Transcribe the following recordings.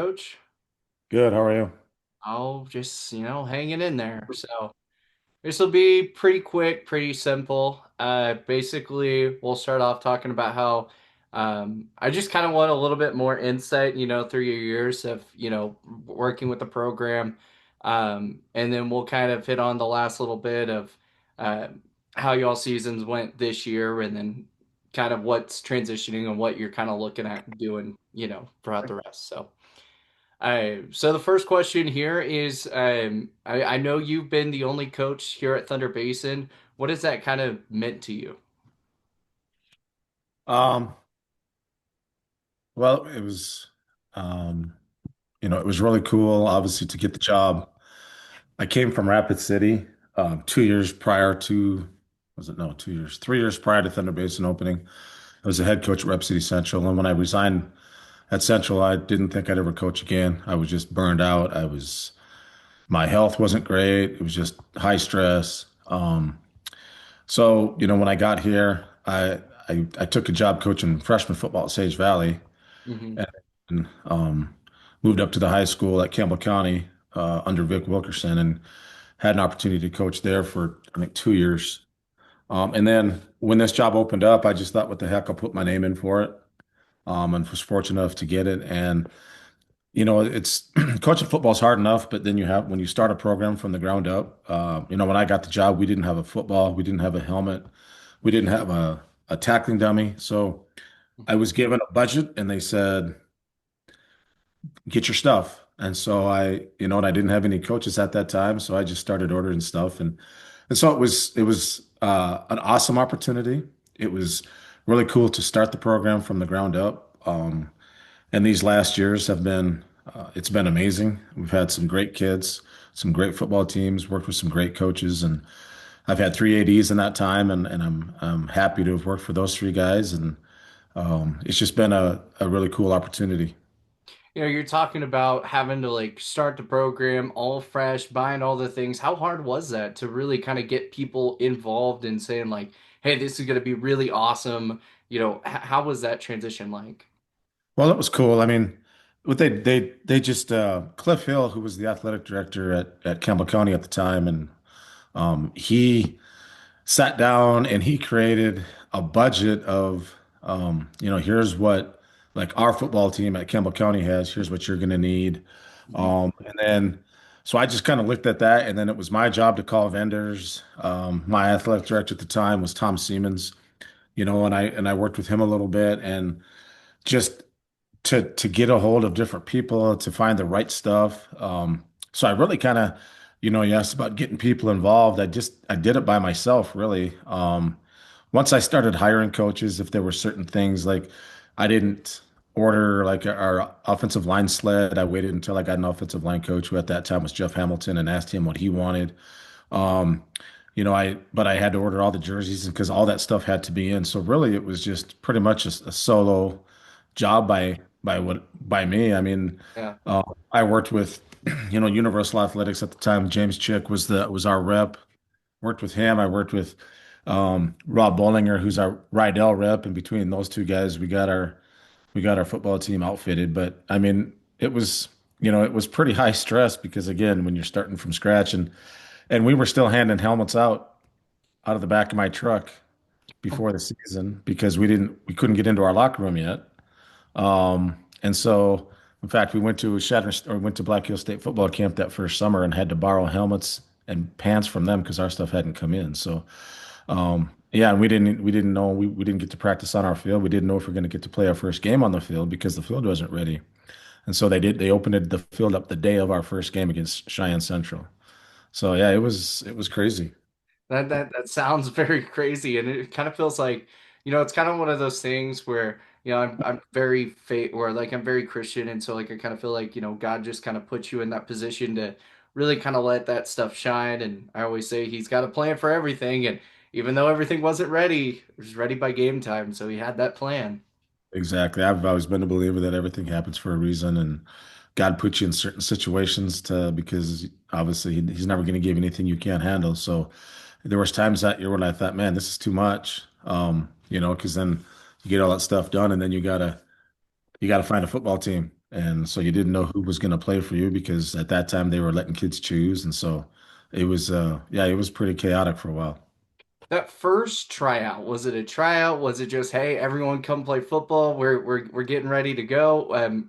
Coach. Good. How are you? I'll just, hanging in there. So this will be pretty quick, pretty simple. Basically, we'll start off talking about how I just kind of want a little bit more insight, through your years of, working with the program. And then we'll kind of hit on the last little bit of uh, how y'all seasons went this year and then kind of what's transitioning and what you're kind of looking at doing, throughout the rest. So the first question here is, I know you've been the only coach here at Thunder Basin. What has that kind of meant to you? Um, well, um, it was really cool, obviously, to get the job. I came from Rapid City, 2 years prior to, was it no, 2 years, 3 years prior to Thunder Basin opening. I was a head coach at Rep City Central, and when I resigned at Central, I didn't think I'd ever coach again. I was just burned out. My health wasn't great. It was just high stress. So, when I got here, I took a job coaching freshman football at Sage Valley Hmm. and moved up to the high school at Campbell County under Vic Wilkerson and had an opportunity to coach there for, I think, 2 years. And then when this job opened up, I just thought, what the heck, I'll put my name in for it. And was fortunate enough to get it. And, it's coaching football is hard enough, but then when you start a program from the ground up, when I got the job, we didn't have a football, we didn't have a helmet, we didn't have a tackling dummy. So I was given a budget and they said, get your stuff. And so and I didn't have any coaches at that time, so I just started ordering stuff, and so it was an awesome opportunity. It was really cool to start the program from the ground up. And these last years have been it's been amazing. We've had some great kids, some great football teams, worked with some great coaches, and I've had three ADs in that time, and I'm happy to have worked for those three guys, and it's just been a really cool opportunity. You're talking about having to like start the program all fresh, buying all the things. How hard was that to really kind of get people involved in saying like, "Hey, this is going to be really awesome." How was that transition like? Well, it was cool. I mean, what they just Cliff Hill, who was the athletic director at Campbell County at the time, and he sat down and he created a budget of here's what like our football team at Campbell County has. Here's what you're going to need. Mhm. And then so I just kind of looked at that, and then it was my job to call vendors. My athletic director at the time was Tom Siemens, and I worked with him a little bit and just to get a hold of different people to find the right stuff. So I really kind of, you asked about getting people involved. I did it by myself, really. Once I started hiring coaches, if there were certain things like I didn't order like our offensive line sled, I waited until I got an offensive line coach who at that time was Jeff Hamilton and asked him what he wanted. Um, but I had to order all the jerseys because all that stuff had to be in. So really, it was just pretty much a solo job by me. I mean, Yeah. I worked with Universal Athletics at the time. James Chick was our rep. Worked with him. I worked with Rob Bollinger, who's our Rydell rep, and between those two guys, we got our football team outfitted. But I mean, it was pretty high stress because again, when you're starting from scratch and we were still handing helmets out of the back of my truck before the season because we couldn't get into our locker room yet. And so, in fact, we went to Black Hill State football camp that first summer and had to borrow helmets and pants from them because our stuff hadn't come in. So, yeah, and we didn't know we didn't get to practice on our field. We didn't know if we are going to get to play our first game on the field because the field wasn't ready. And so they opened the field up the day of our first game against Cheyenne Central. So yeah, it was crazy. That sounds very crazy, and it kind of feels like, it's kind of one of those things where, I'm very faith or like I'm very Christian, and so like I kind of feel like, God just kind of puts you in that position to really kind of let that stuff shine. And I always say He's got a plan for everything, and even though everything wasn't ready, it was ready by game time, so He had that plan. Exactly. I've always been a believer that everything happens for a reason, and God puts you in certain situations because obviously He's never going to give you anything you can't handle. So there was times that year when I thought, man, this is too much. Because then you get all that stuff done, and then you gotta find a football team. And so you didn't know who was going to play for you because at that time they were letting kids choose. And so it was, yeah, it was pretty chaotic for a while. That first tryout, was it a tryout? Was it just, hey, everyone come play football? We're getting ready to go.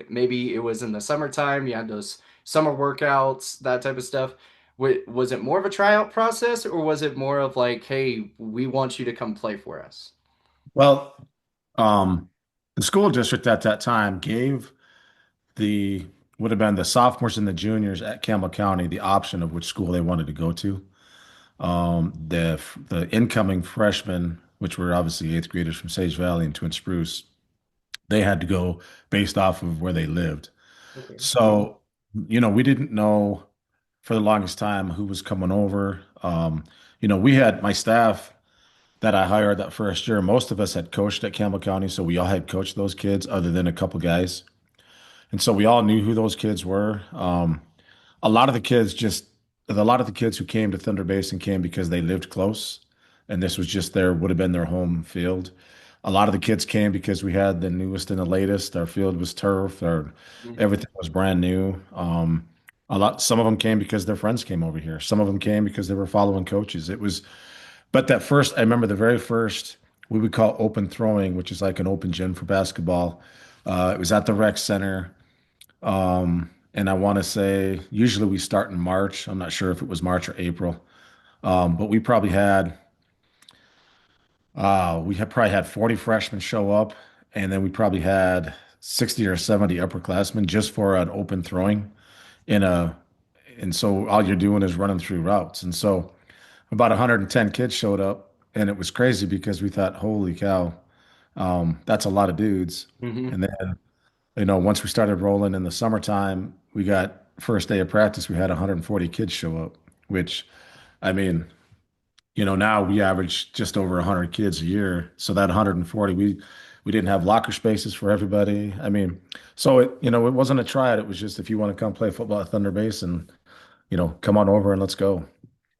Maybe it was in the summertime. You had those summer workouts, that type of stuff. Was it more of a tryout process, or was it more of like, hey, we want you to come play for us? Well, um, the school district at that time gave the would have been the sophomores and the juniors at Campbell County the option of which school they wanted to go to. The incoming freshmen, which were obviously eighth graders from Sage Valley and Twin Spruce, they had to go based off of where they lived. Okay. So, we didn't know for the longest time who was coming over. We had my staff that I hired that first year. Most of us had coached at Campbell County, so we all had coached those kids, other than a couple guys. And so we all knew who those kids were. A lot of the kids just, a lot of the kids who came to Thunder Basin came because they lived close, and this was just would have been their home field. A lot of the kids came because we had the newest and the latest. Our field was turf, Mhm. everything was brand new. Some of them came because their friends came over here. Some of them came because they were following coaches. But I remember the very first, we would call open throwing, which is like an open gym for basketball. It was at the rec center. And I want to say usually we start in March. I'm not sure if it was March or April. But we had probably had 40 freshmen show up, and then we probably had 60 or 70 upperclassmen just for an open throwing in a, and so all you're doing is running through routes. And so about 110 kids showed up, and it was crazy because we thought, holy cow, that's a lot of dudes. Mhm. And then, once we started rolling in the summertime, we got first day of practice, we had 140 kids show up, which, I mean, now we average just over 100 kids a year. So that 140, we didn't have locker spaces for everybody. I mean, so it wasn't a tryout. It was just if you want to come play football at Thunder Basin, come on over and let's go.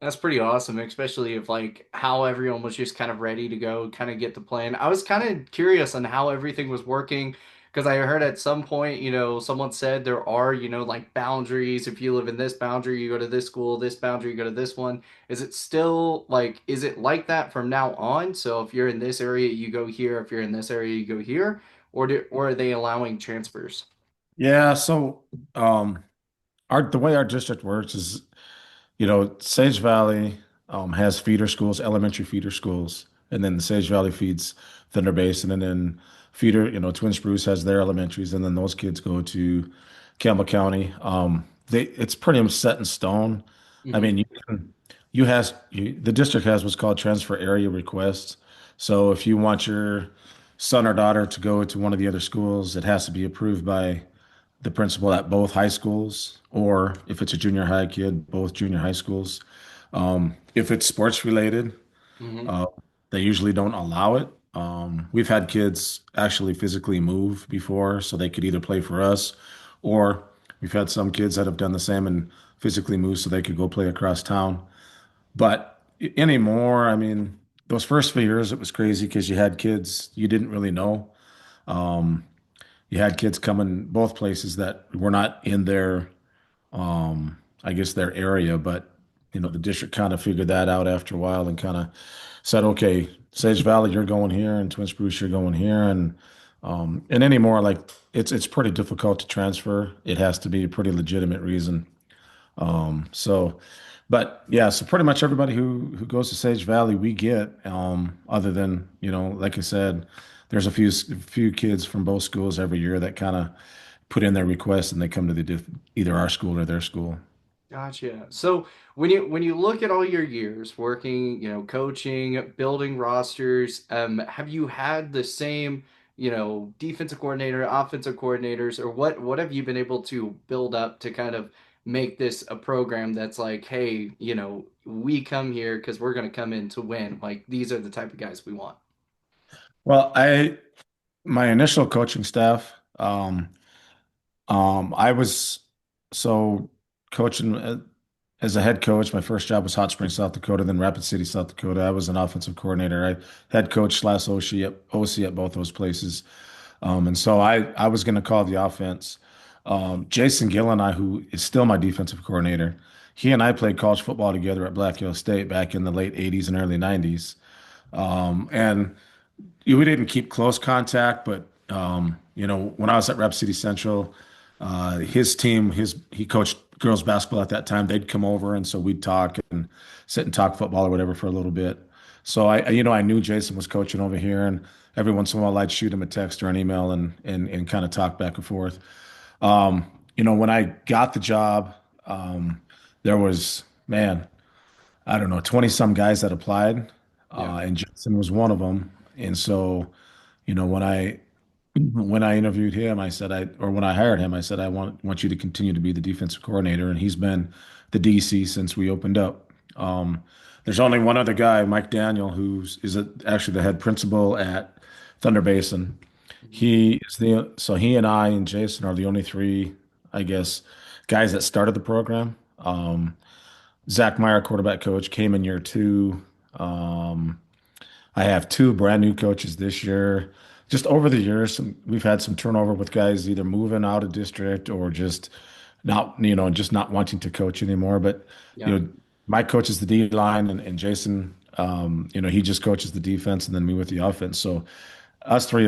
That's pretty awesome, especially if like how everyone was just kind of ready to go, kind of get the plan. I was kind of curious on how everything was working because I heard at some point, someone said there are, like boundaries. If you live in this boundary, you go to this school, this boundary, you go to this one. Is it still like, is it like that from now on? So if you're in this area, you go here. If you're in this area, you go here, or are they allowing transfers? Yeah. So, the way our district works is, Sage Valley has feeder schools, elementary feeder schools, and then the Sage Valley feeds Thunder Basin, and then Twin Spruce has their elementaries, and then those kids go to Campbell County. It's pretty much set in stone. I Hmm. mean, the district has what's called transfer area requests. So if you want your son or daughter to go to one of the other schools, it has to be approved by the principal at both high schools, or if it's a junior high kid, both junior high schools. If it's sports related, Hmm. uh, they usually don't allow it. We've had kids actually physically move before, so they could either play for us, or we've had some kids that have done the same and physically move so they could go play across town. But anymore, I mean, those first few years, it was crazy because you had kids you didn't really know. Um, you had kids coming both places that were not in I guess their area, but the district kind of figured that out after a while and kind of said, okay, Sage Valley, you're going here, and Twin Spruce, you're going here, and anymore, like it's pretty difficult to transfer. It has to be a pretty legitimate reason. So, but yeah, so pretty much everybody who goes to Sage Valley, we get, other than, like I said, there's a few kids from both schools every year that kind of put in their request and they come to either our school or their school. Gotcha. So when you look at all your years working, coaching, building rosters, have you had the same, defensive coordinator, offensive coordinators, or what have you been able to build up to kind of make this a program that's like, hey, we come here because we're going to come in to win. Like these are the type of guys we want. Well, my initial coaching staff, I was so coaching as a head coach. My first job was Hot Springs, South Dakota, then Rapid City, South Dakota. I was an offensive coordinator. I head coach slash OC at both those places. And so I was going to call the offense. Jason Gill and I, who is still my defensive coordinator, he and I played college football together at Black Hills State back in the late 80s and early 90s. And we didn't keep close contact, but when I was at Rep City Central, his team, he coached girls basketball at that time. They'd come over, and so we'd talk and sit and talk football or whatever for a little bit. So I knew Jason was coaching over here, and every once in a while I'd shoot him a text or an email and kind of talk back and forth. When I got the job, there was, man, I don't know, 20 some guys that applied, Yeah. and Jason was one of them. And so, when I interviewed him, when I hired him, I said, I want you to continue to be the defensive coordinator. And he's been the DC since we opened up. There's only one other guy, Mike Daniel, actually the head principal at Thunder Basin. Mhm. He and I and Jason are the only three, I guess, guys that started the program. Zach Meyer, quarterback coach, came in year two. I have two brand new coaches this year. Just over the years, we've had some turnover with guys either moving out of district or just not wanting to coach anymore. But, Yeah. my coach is the D line and Jason, he just coaches the defense and then me with the offense. So us three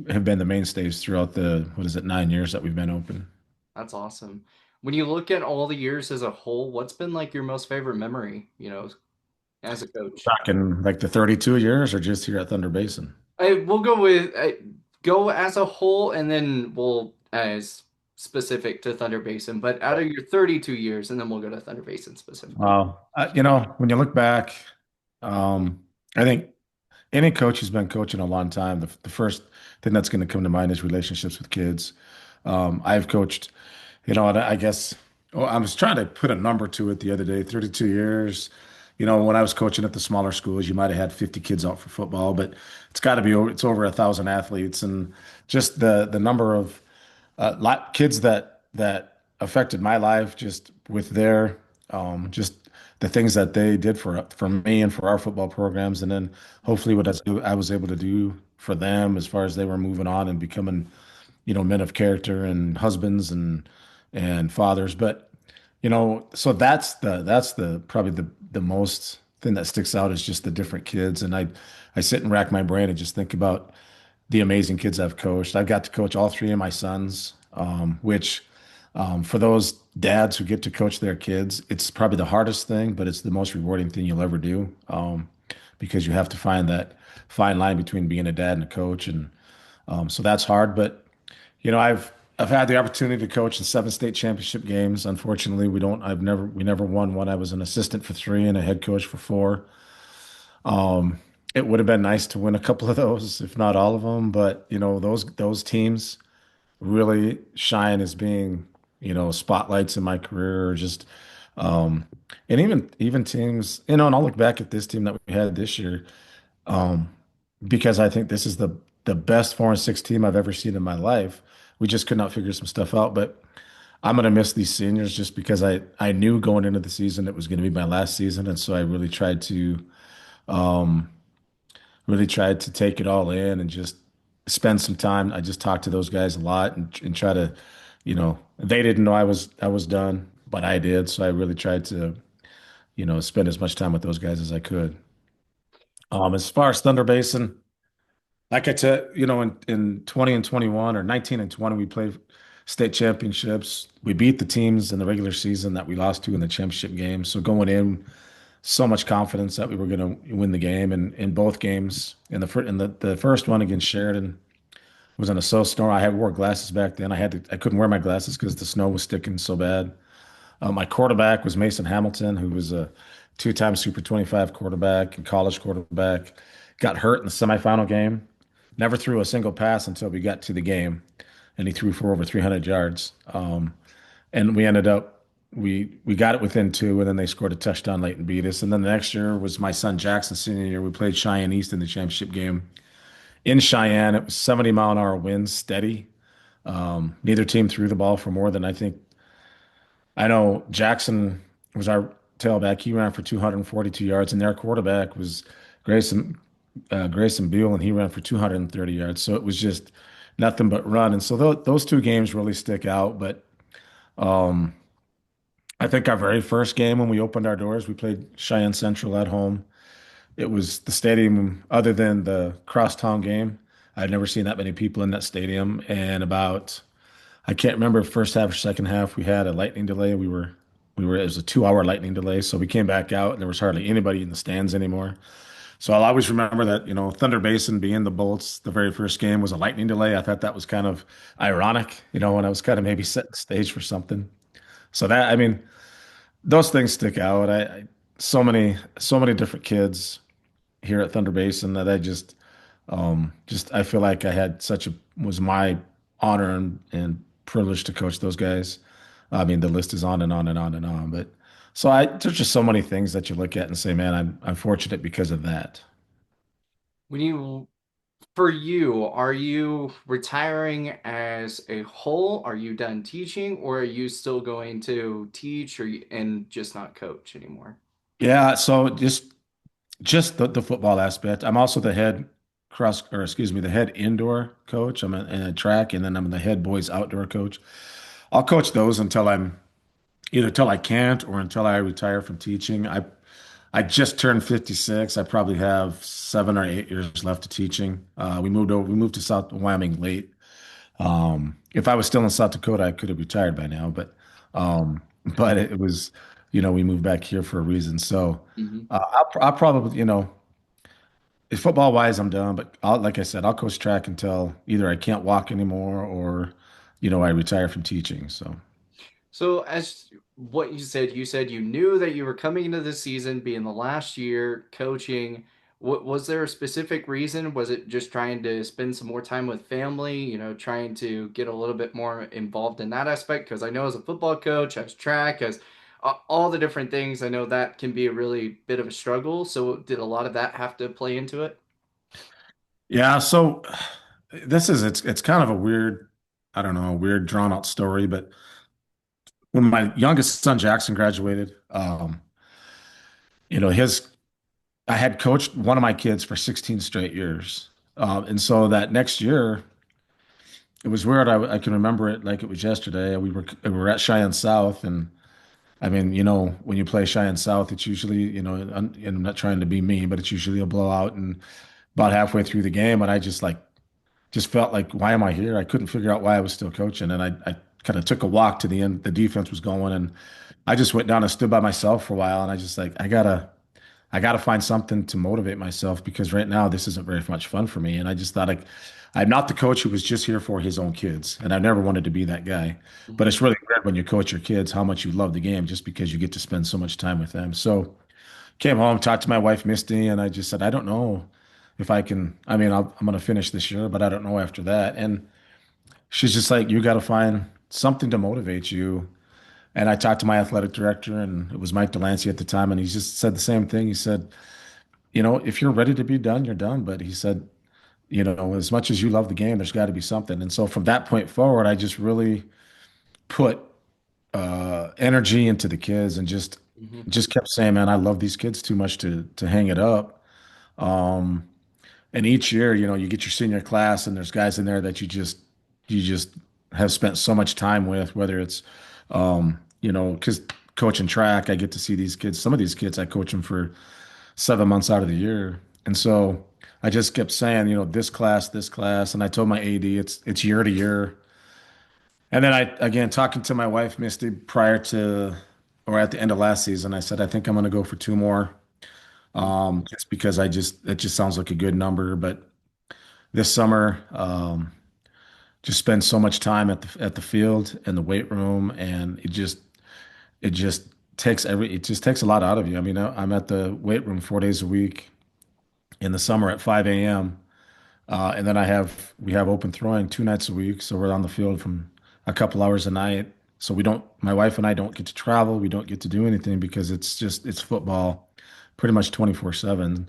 have been the mainstays throughout what is it, 9 years that we've been open. That's awesome. When you look at all the years as a whole, what's been like your most favorite memory, as a coach? Back in like the 32 years or just here at Thunder Basin. We'll go with go as a whole, and then we'll as specific to Thunder Basin. But out of your 32 years, and then we'll go to Thunder Basin specifically. When you look back, I think any coach who's been coaching a long time, the first thing that's going to come to mind is relationships with kids. I've coached, and I guess I was trying to put a number to it the other day, 32 years. When I was coaching at the smaller schools, you might have had 50 kids out for football, but it's over 1,000 athletes, and just the number of kids that affected my life just with just the things that they did for me and for our football programs, and then hopefully what I was able to do for them as far as they were moving on and becoming men of character and husbands and fathers. But so that's the probably the most thing that sticks out is just the different kids. And I sit and rack my brain and just think about the amazing kids I've coached. I've got to coach all three of my sons, which for those dads who get to coach their kids, it's probably the hardest thing, but it's the most rewarding thing you'll ever do, because you have to find that fine line between being a dad and a coach, and so that's hard. But I've had the opportunity to coach in 7 state championship games. Unfortunately, we never won one. I was an assistant for 3 and a head coach for 4. It would have been nice to win a couple of those, if not all of them. But those teams really shine as being spotlights in my career, or just and even teams. And I'll look back at this team that we had this year, um, because I think this is the best 4-6 team I've ever seen in my life. We just could not figure some stuff out, but I'm gonna miss these seniors just because I knew going into the season it was going to be my last season, and so I um, really tried to take it all in and just spend some time. I just talked to those guys a lot and try to, they didn't know I was done, but I did, so I really tried to spend as much time with those guys as I could. As far as Thunder Basin. Like I said, in 20 and 21 or 19 and 20, we played state championships. We beat the teams in the regular season that we lost to in the championship game. So going in, so much confidence that we were going to win the game. And in both games, in the first one against Sheridan was in a snowstorm. Wore glasses back then. I couldn't wear my glasses because the snow was sticking so bad. My quarterback was Mason Hamilton, who was a 2-time Super 25 quarterback and college quarterback. Got hurt in the semifinal game. Never threw a single pass until we got to the game, and he threw for over 300 yards. And we got it within 2, and then they scored a touchdown late and beat us. And then the next year was my son Jackson's senior year. We played Cheyenne East in the championship game in Cheyenne. It was 70-mile-an-hour winds, steady. Neither team threw the ball for more than I know Jackson was our tailback. He ran for 242 yards, and their quarterback was Grayson Beal, and he ran for 230 yards. So it was just nothing but run. And so those two games really stick out. But um, I think our very first game when we opened our doors, we played Cheyenne Central at home. It was the stadium, other than the crosstown game. I'd never seen that many people in that stadium. And about, I can't remember if first half or second half, we had a lightning delay. It was a 2 hour lightning delay. So we came back out and there was hardly anybody in the stands anymore. So I'll always remember that, Thunder Basin being the Bolts, the very first game was a lightning delay. I thought that was kind of ironic, when I was kind of maybe setting the stage for something. So that, I mean, those things stick out. So many different kids here at Thunder Basin that I feel like I had was my honor and privilege to coach those guys. I mean, the list is on and on and on and on, but there's just so many things that you look at and say, man, I'm fortunate because of that. When you For you, are you retiring as a whole? Are you done teaching, or are you still going to teach and just not coach anymore? Yeah, so just the football aspect. I'm also the head indoor coach. I'm in a track, and then I'm the head boys outdoor coach. I'll coach those until I'm either till I can't or until I retire from teaching. I just turned 56. I probably have 7 or 8 years left of teaching. We moved to South Wyoming late. If I was still in South Dakota, I could have retired by now, but it was, we moved back here for a reason. So Hmm. I'll probably, football wise, I'm done. But like I said, I'll coach track until either I can't walk anymore or, I retire from teaching. So. So, as what you said you knew that you were coming into the season being the last year coaching. What was there a specific reason? Was it just trying to spend some more time with family, trying to get a little bit more involved in that aspect? Because I know as a football coach, as track, as all the different things, I know that can be a really bit of a struggle. So, did a lot of that have to play into it? Yeah, so it's kind of a weird, I don't know, a weird drawn out story, but when my youngest son Jackson graduated, his I had coached one of my kids for 16 straight years. And so that next year, it was weird. I can remember it like it was yesterday. We were at Cheyenne South, and I mean, when you play Cheyenne South, it's usually, and I'm not trying to be mean, but it's usually a blowout. And about halfway through the game, and I just felt like, why am I here? I couldn't figure out why I was still coaching. And I kind of took a walk to the end. The defense was going, and I just went down and stood by myself for a while. And I just like, I gotta find something to motivate myself because right now this isn't very much fun for me. And I just thought I'm not the coach who was just here for his own kids. And I never wanted to be that guy. But Mhm. it's really weird when you coach your kids how much you love the game just because you get to spend so much time with them. So came home, talked to my wife, Misty, and I just said, I don't know if I can. I mean, I'm going to finish this year, but I don't know after that. And she's just like, you got to find something to motivate you. And I talked to my athletic director, and it was Mike Delancey at the time, and he just said the same thing. He said, if you're ready to be done, you're done. But he said, as much as you love the game, there's got to be something. And so from that point forward, I just really put energy into the kids and Mhm. just kept saying, man, I love these kids too much to hang it up. Um, and each year, you get your senior class, and there's guys in there that you just have spent so much time with, whether it's because coaching track, I get to see these kids. Some of these kids, I coach them for 7 months out of the year. And so I just kept saying, this class. And I told my AD it's year to year. And then again, talking to my wife, Misty, prior to or at the end of last season, I said, I think I'm going to go for two more. Just because it just sounds like a good number. But this summer, just spend so much time at the field and the weight room. And it just it just takes a lot out of you. I mean, I'm at the weight room 4 days a week in the summer at 5 a.m. And then we have open throwing 2 nights a week. So we're on the field from a couple hours a night. So my wife and I don't get to travel. We don't get to do anything because it's football pretty much 24/7.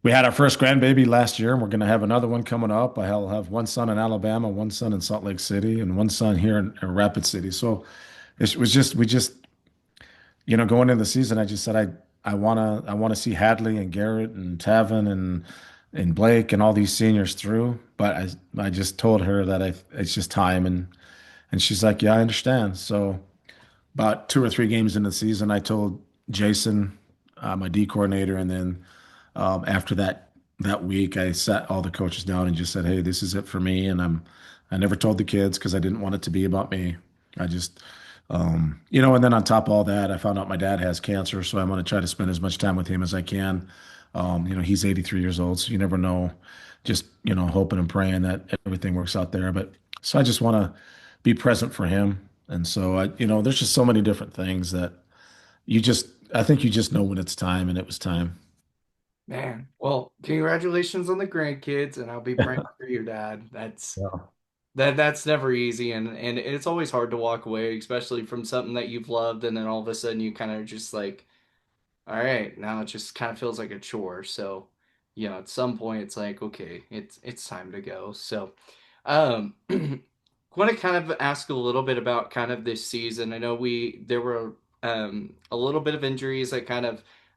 We had our first grandbaby last year, and we're going to have another one coming up. I'll have one son in Alabama, one son in Salt Lake City, and one son here in Rapid City. So we just, going into the season, I just said, I want to see Hadley and Garrett and Tavin and and Blake and all these seniors through. But I just told her that it's just time, and she's like, yeah, I understand. So about 2 or 3 games in the season, I told Jason, my D coordinator, and then after that week, I sat all the coaches down and just said, "Hey, this is it for me." And I never told the kids because I didn't want it to be about me. I just, and then on top of all that, I found out my dad has cancer, so I'm going to try to spend as much time with him as I can. He's 83 years old, so you never know. Just, hoping and praying that everything works out there. But so I just want to be present for him. And so there's just so many different things that I think you just know when it's time, and it was time. Man, well, congratulations on the grandkids, and I'll be praying for your dad. Yeah. That's never easy, and it's always hard to walk away, especially from something that you've loved, and then all of a sudden you kind of just like, all right, now it just kind of feels like a chore. So, at some point it's like, okay, it's time to go. So, want to kind of ask a little bit about kind of this season. I know there were a little bit of injuries that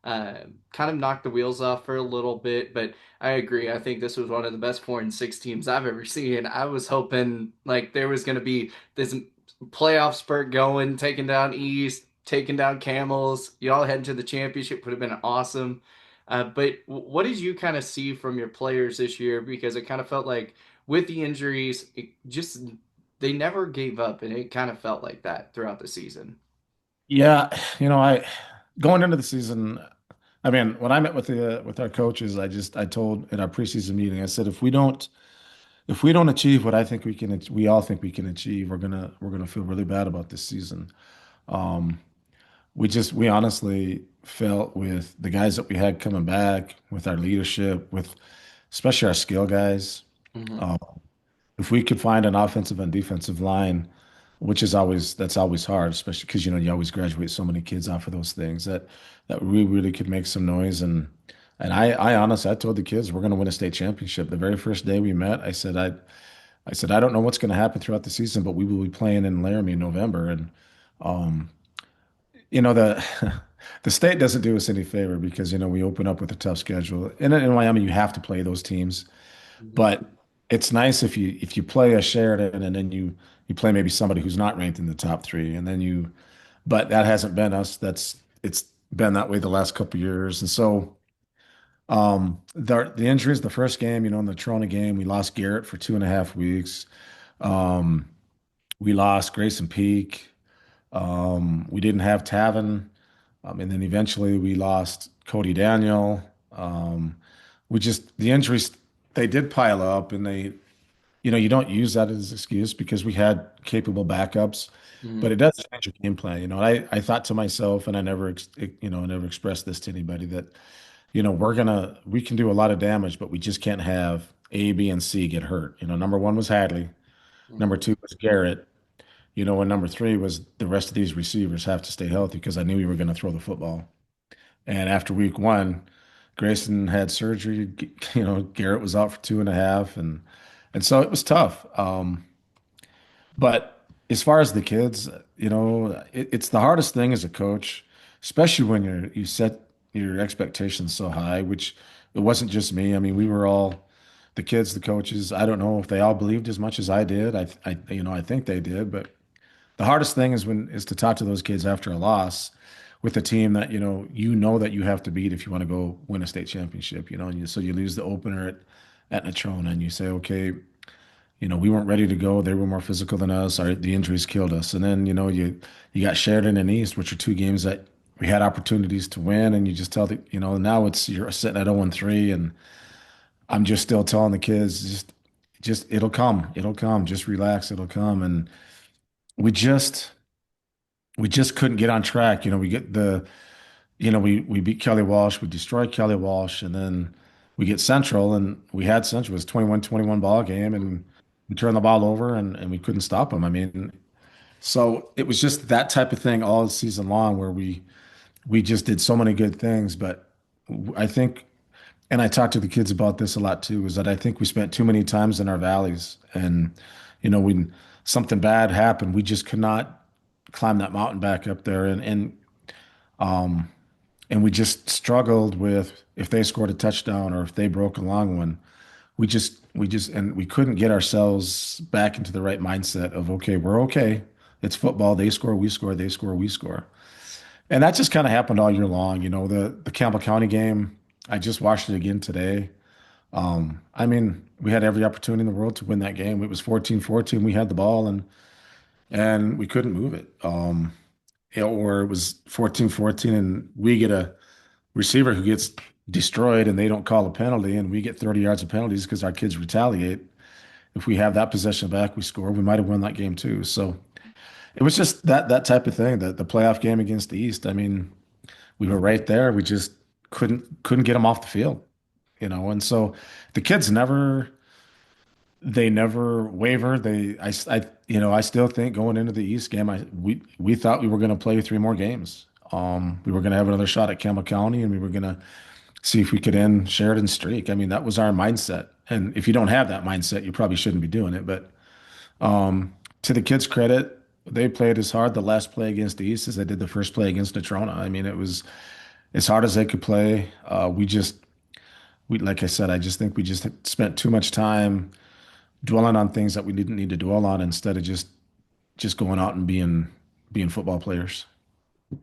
uh, kind of knocked the wheels off for a little bit, but I agree. I think this was one of the best 4-6 teams I've ever seen. I was hoping like there was going to be this playoff spurt going, taking down East, taking down Camels. You all heading to the championship would have been awesome. But what did you kind of see from your players this year? Because it kind of felt like with the injuries, it just they never gave up, and it kind of felt like that throughout the season. Yeah, I going into the season, I mean, when I met with our coaches, I told in our preseason meeting, I said if we don't achieve what I think we all think we can achieve, we're gonna feel really bad about this season. Um, we honestly felt with the guys that we had coming back, with our leadership, with especially our skill guys. Hmm. uh, if we could find an offensive and defensive line, which is always that's always hard, especially because you always graduate so many kids off of those things that we really could make some noise. And I honestly I told the kids we're going to win a state championship. The very first day we met, I said I don't know what's going to happen throughout the season, but we will be playing in Laramie in November. And um, the the state doesn't do us any favor because we open up with a tough schedule. And in Wyoming, you have to play those teams. Hmm. But it's nice if you play a Sheridan and then you play maybe somebody who's not ranked in the top three, and then but that hasn't been us. It's been that way the last couple of years. And so the injuries, the first game, in the Trona game, we lost Garrett for 2.5 weeks. Um, we lost Grayson Peak. We didn't have Tavin. And then eventually we lost Cody Daniel. Um, the injuries, they did pile up, and you don't use that as an excuse because we had capable backups, but Hmm. it does change your game plan. I thought to myself, and I never expressed this to anybody that, we can do a lot of damage, but we just can't have A, B, and C get hurt. Number one was Hadley. Number Hmm. two was Garrett. And number three was the rest of these receivers have to stay healthy because I knew we were going to throw the football. And after week one, Grayson had surgery. Garrett was out for 2.5, and so it was tough. But as far as the kids, it's the hardest thing as a coach, especially when you set your expectations so high, which it wasn't just me. I mean, we were all the kids, the coaches. I don't know if they all believed as much as I did. I think they did, but the hardest thing is to talk to those kids after a loss with a team that you know that you have to beat if you want to go win a state championship. So you lose the opener at Natrona, and you say, okay, we weren't ready to go. They were more physical than us. The injuries killed us. And then, you got Sheridan and East, which are two games that we had opportunities to win. And you just tell now you're sitting at 0-3. And I'm just still telling the kids, it'll come. It'll come. Just relax. It'll come. And we just, we just couldn't get on track. We beat Kelly Walsh. We destroyed Kelly Walsh. And then we get Central, and we had Central. It was 21-21 ball game. And we turned the ball over, and we couldn't stop them. I mean, so it was just that type of thing all season long where we just did so many good things. But I think, and I talked to the kids about this a lot too, is that I think we spent too many times in our valleys. And, when something bad happened, we just could not climb that mountain back up there. And and we just struggled with if they scored a touchdown or if they broke a long one. And we couldn't get ourselves back into the right mindset of, okay, we're okay. It's football. They score, we score, they score, we score. And that just kind of happened all year long. You know, the Campbell County game, I just watched it again today. I mean, we had every opportunity in the world to win that game. It was 14-14. We had the ball and we couldn't move it. Or it was 14-14 and we get a receiver who gets destroyed and they don't call a penalty and we get 30 yards of penalties because our kids retaliate. If we have that possession back, we score. We might have won that game too. So it was just that type of thing. The playoff game against the East. I mean, we were right there. We just couldn't get them off the field, you know. And so the kids never wavered. I still think going into the East game, we thought we were going to play three more games. We were going to have another shot at Campbell County, and we were going to see if we could end Sheridan's streak. I mean, that was our mindset. And if you don't have that mindset, you probably shouldn't be doing it. But to the kids' credit, they played as hard the last play against the East as they did the first play against Natrona. I mean, it was as hard as they could play. Like I said, I just think we just spent too much time dwelling on things that we didn't need to dwell on instead of just going out and being football players.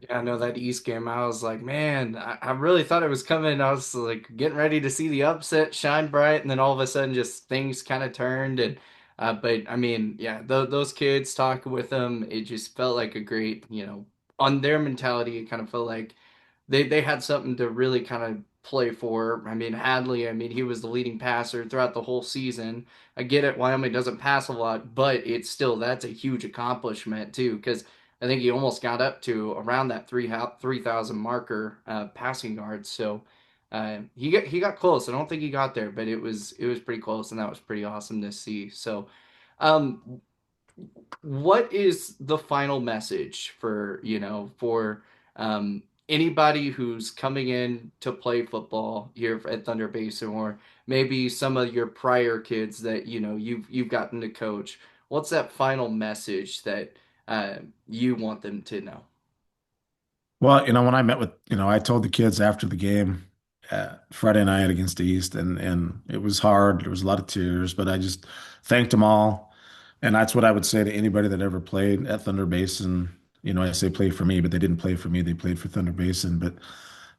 Yeah, I know that East game. I was like, man, I really thought it was coming. I was like getting ready to see the upset shine bright, and then all of a sudden, just things kind of turned. And but I mean, yeah, those kids talking with them, it just felt like a great, on their mentality. It kind of felt like they had something to really kind of play for. I mean, Hadley, I mean, he was the leading passer throughout the whole season. I get it, Wyoming doesn't pass a lot, but it's still that's a huge accomplishment too, because I think he almost got up to around that 3,000 marker passing yards. So he got close. I don't think he got there, but it was pretty close, and that was pretty awesome to see. So, um, what is the final message for anybody who's coming in to play football here at Thunder Basin, or maybe some of your prior kids that you've gotten to coach? What's that final message that you want them to know? Well, when I met with, I told the kids after the game Friday night against the East, and it was hard. There was a lot of tears, but I just thanked them all. And that's what I would say to anybody that ever played at Thunder Basin. I say play for me, but they didn't play for me. They played for Thunder Basin. But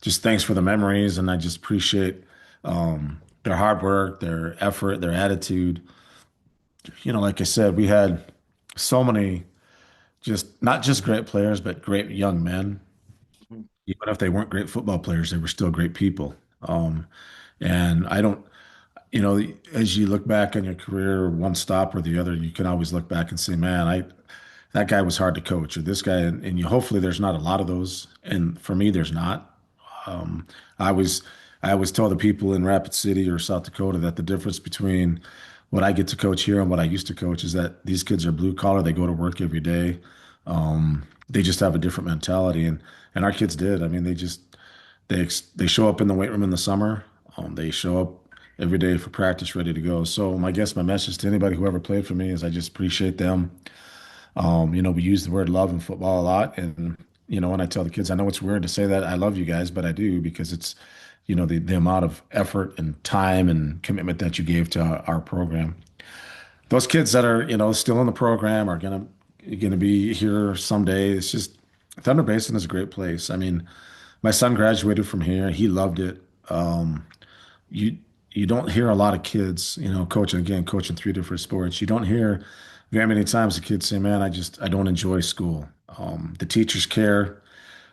just thanks for the memories, and I just appreciate their hard work, their effort, their attitude. Like I said, we had so many just not just great players, but great young men. Even if they weren't great football players, they were still great people. And I don't, as you look back on your career, one stop or the other, you can always look back and say, man, that guy was hard to coach, or this guy, and hopefully there's not a lot of those. And for me, there's not. Um, I was, I always tell the people in Rapid City or South Dakota that the difference between what I get to coach here and what I used to coach is that these kids are blue collar. They go to work every day. They just have a different mentality, and our kids did. I mean, they show up in the weight room in the summer. They show up every day for practice, ready to go. So, I guess my message to anybody who ever played for me is I just appreciate them. We use the word love in football a lot, and when I tell the kids, I know it's weird to say that I love you guys, but I do because it's the amount of effort and time and commitment that you gave to our program. Those kids that are still in the program are gonna be here someday. It's just Thunder Basin is a great place. I mean, my son graduated from here. He loved it. You you don't hear a lot of kids, coaching three different sports. You don't hear very many times the kids say, "Man, I don't enjoy school." The teachers care,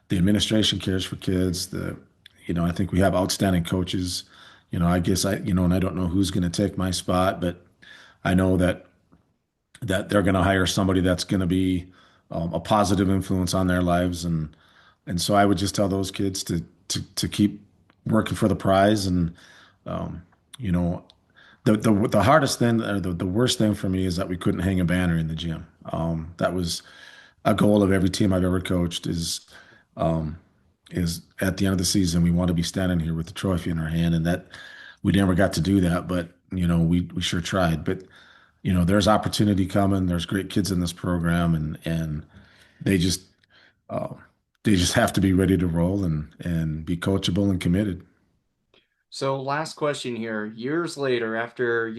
the administration cares for kids. I think we have outstanding coaches. I guess and I don't know who's going to take my spot, but I know that they're going to hire somebody that's going to be a positive influence on their lives, and so I would just tell those kids to keep working for the prize, and um, you know the hardest thing or the worst thing for me is that we couldn't hang a banner in the gym. That was a goal of every team I've ever coached um, is at the end of the season we want to be standing here with the trophy in our hand, and that we never got to do that, but we sure tried. But there's opportunity coming. There's great kids in this program, and they just uh, they just have to be ready to roll and be coachable and committed. So last question here. Years later, after,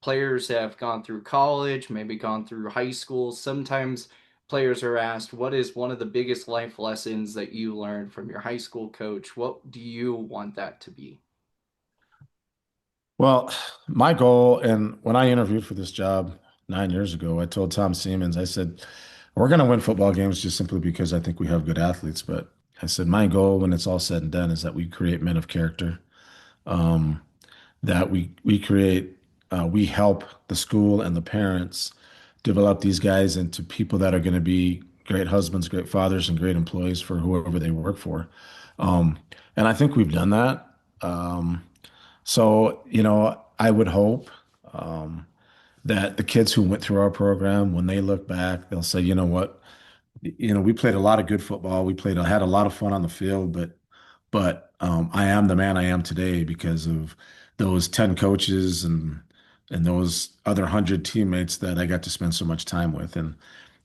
players have gone through college, maybe gone through high school, sometimes players are asked, what is one of the biggest life lessons that you learned from your high school coach? What do you want that to be? Well, my goal, and when I interviewed for this job 9 years ago, I told Tom Siemens, I said, we're going to win football games just simply because I think we have good athletes. But I said, my goal when it's all said and done is that we create men of character, um, that we help the school and the parents develop these guys into people that are going to be great husbands, great fathers, and great employees for whoever they work for. Um, and I think we've done that. So, I would hope um, that the kids who went through our program, when they look back, they'll say, you know what, we played a lot of good football. Had a lot of fun on the field, but I am the man I am today because of those 10 coaches and those other 100 teammates that I got to spend so much time with. And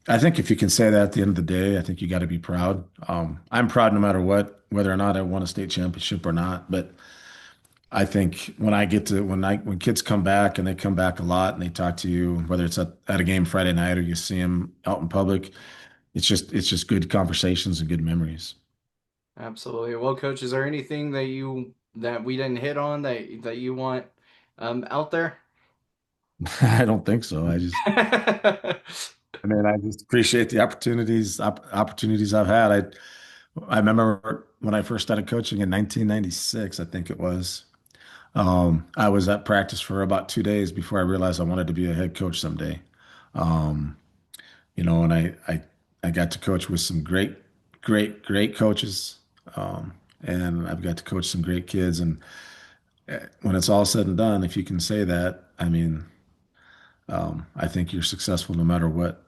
I think if you can say that at the end of the day, I think you got to be proud. I'm proud no matter what, whether or not I won a state championship or not. But I think when kids come back and they come back a lot and they talk to you, whether it's at a game Friday night or you see them out in public, it's just good conversations and good memories. Absolutely. Well, coach, is there anything that we didn't hit on that you want out there? I don't think so. I just appreciate the opportunities I've had. I remember when I first started coaching in 1996, I think it was. I was at practice for about 2 days before I realized I wanted to be a head coach someday. Um, and I got to coach with some great coaches. And I've got to coach some great kids. And when it's all said and done, if you can say that, I think you're successful no matter what.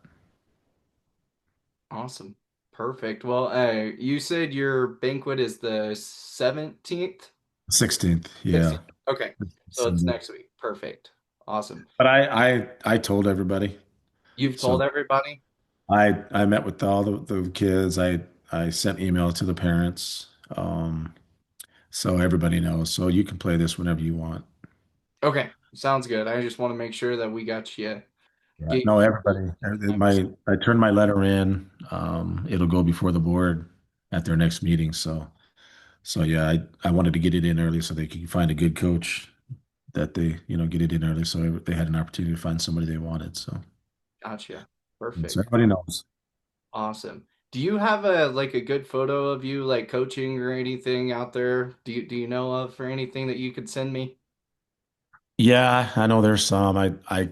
Awesome. Perfect. Well, you said your banquet is the 17th? 16th, yeah. 16th. Okay. So it's Sunday. next week. Perfect. Awesome. But I told everybody. You've told So everybody? I met with all the kids. I sent email to the parents. So everybody knows. So you can play this whenever you want. Okay. Sounds good. I just want to make sure that we got you. Yeah. Get No, you everybody. I turned my letter in. It'll go before the board at their next meeting. So yeah, I wanted to get it in early so they could find a good coach that get it in early so they had an opportunity to find somebody they wanted. gotcha. So Perfect. everybody knows. Awesome. Do you have a good photo of you like coaching or anything out there? Do you know of or anything that you could send me? Yeah, I know there's some. I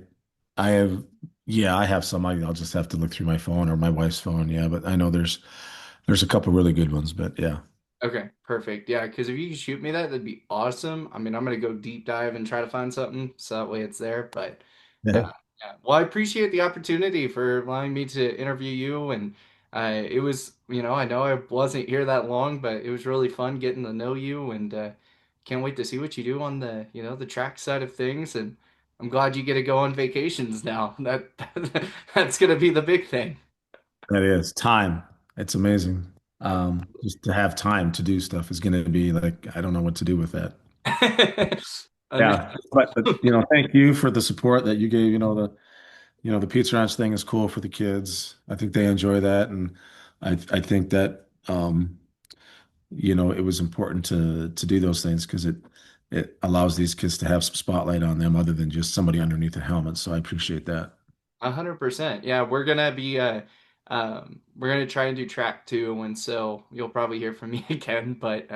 have yeah, I have some. I'll just have to look through my phone or my wife's phone. Yeah, but I know there's a couple really good ones, but yeah. Okay, perfect. Yeah, because if you could shoot me that, that'd be awesome. I mean, I'm gonna go deep dive and try to find something so that way it's there. But Yeah. yeah. Well, I appreciate the opportunity for allowing me to interview you, and it was, I know I wasn't here that long, but it was really fun getting to know you, and can't wait to see what you do on the track side of things. And I'm glad you get to go on vacations now. That's gonna be the big thing. That is time. It's amazing. Just to have time to do stuff is going to be like, I don't know what to do with that. Under- Yeah, but thank you for the support that you gave. The Pizza Ranch thing is cool for the kids. I think they enjoy that, and I think that it was important to do those things because it allows these kids to have some spotlight on them other than just somebody underneath a helmet. So I appreciate that. 100%. Yeah, we're gonna try and do track two, and so you'll probably hear from me again. But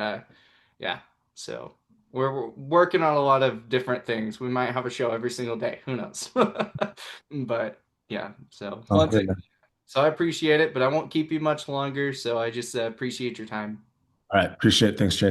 yeah, so we're working on a lot of different things. We might have a show every single day. Who knows? But yeah, so Sounds once good, again, man. so I appreciate it, but I won't keep you much longer. So I just appreciate your time. All right, appreciate it. Thanks, Chase.